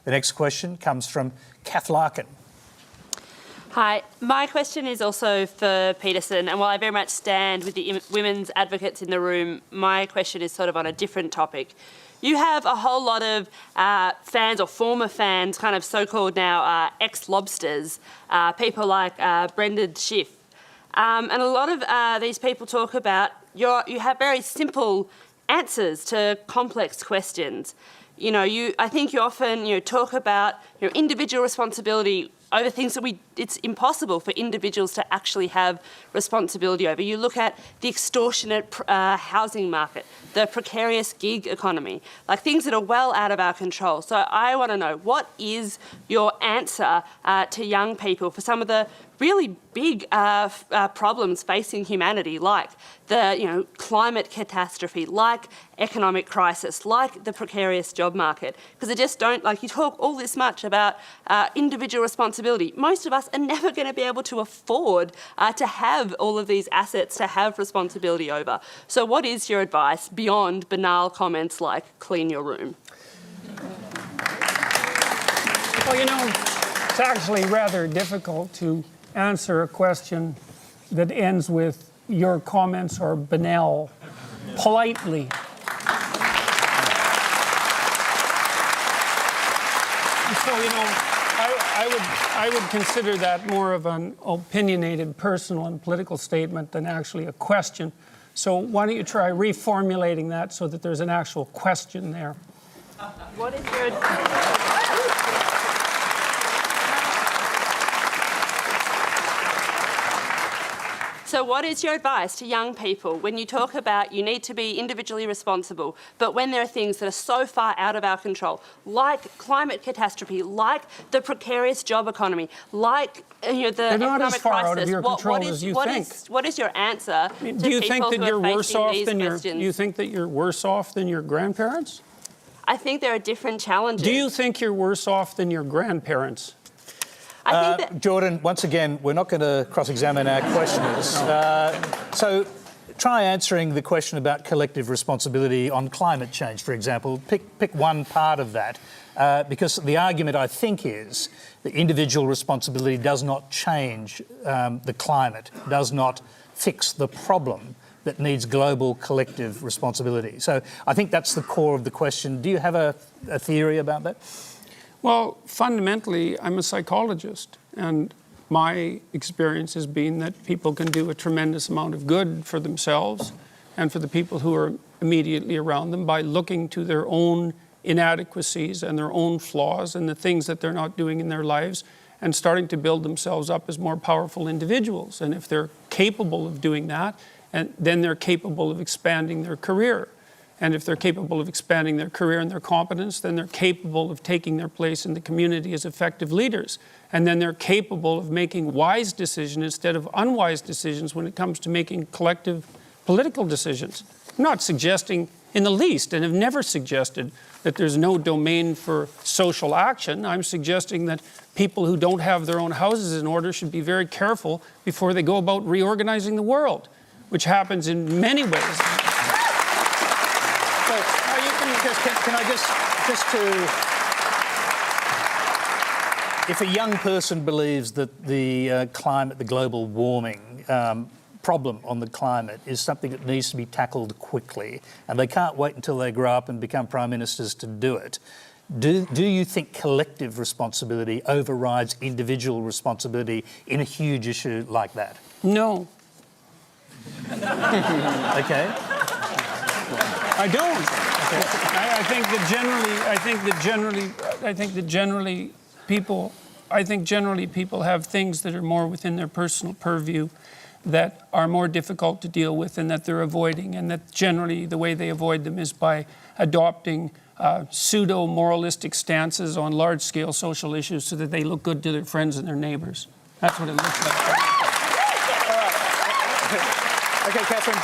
The next question comes from Kath Larkin. Hi, my question is also for Peterson, and while I very much stand with the women's advocates in the room, my question is sort of on a different topic. You have a whole lot of fans or former fans, kind of so-called now ex-lobsters, people like Brendan Schiff. And a lot of these people talk about you have very simple answers to complex questions. You know, I think you often talk about individual responsibility over things that it's impossible for individuals to actually have responsibility over. You look at the extortionate housing market, the precarious gig economy, like things that are well out of our control. So I want to know, what is your answer to young people for some of the really big problems facing humanity, like the climate catastrophe, like economic crisis, like the precarious job market? Because I just don't, you talk all this much about individual responsibility. Most of us are never going to be able to afford to have all of these assets to have responsibility over. So what is your advice beyond banal comments like clean your room? Well, it's actually rather difficult to answer a question that ends with your comments are banal, politely. So, I would consider that more of an opinionated personal and political statement than actually a question. So why don't you try reformulating that so that there's an actual question there? What is your... So what is your advice to young people when you talk about you need to be individually responsible, but when there are things that are so far out of our control, like climate catastrophe, like the precarious job economy, like the economic crisis, what is your answer to Do you think that you're worse off than you think that you're worse off than your grandparents? I think there are different challenges. Do you think you're worse off than your grandparents? Jordan, once again, we're not going to cross-examine our questioners. So try answering the question about collective responsibility on climate change, for example. Pick one part of that, because the argument, I think, is that individual responsibility does not change the climate, does not fix the problem that needs global collective responsibility. So I think that's the core of the question. Do you have a theory about that? Well, fundamentally, I'm a psychologist, and my experience has been that people can do a tremendous amount of good for themselves and for the people who are immediately around them by looking to their own inadequacies and their own flaws and the things that they're not doing in their lives and starting to build themselves up as more powerful individuals. And if they're capable of doing that, then they're capable of expanding their career. And if they're capable of expanding their career and their competence, then they're capable of taking their place in the community as effective leaders. And then they're capable of making wise decisions instead of unwise decisions when it comes to making collective political decisions. I'm not suggesting in the least, and have never suggested, that there's no domain for social action. I'm suggesting that people who don't have their own houses in order should be very careful before they go about reorganizing the world, which happens in many ways. Can I if a young person believes that the climate, the global warming problem on the climate is something that needs to be tackled quickly, and they can't wait until they grow up and become prime ministers to do it, do you think collective responsibility overrides individual responsibility in a huge issue like that? No. Okay. I don't. I think generally people have things that are more within their personal purview that are more difficult to deal with and that they're avoiding, and that generally the way they avoid them is by adopting pseudo-moralistic stances on large-scale social issues so that they look good to their friends and their neighbours. That's what it looks like. All right. Okay, Catherine.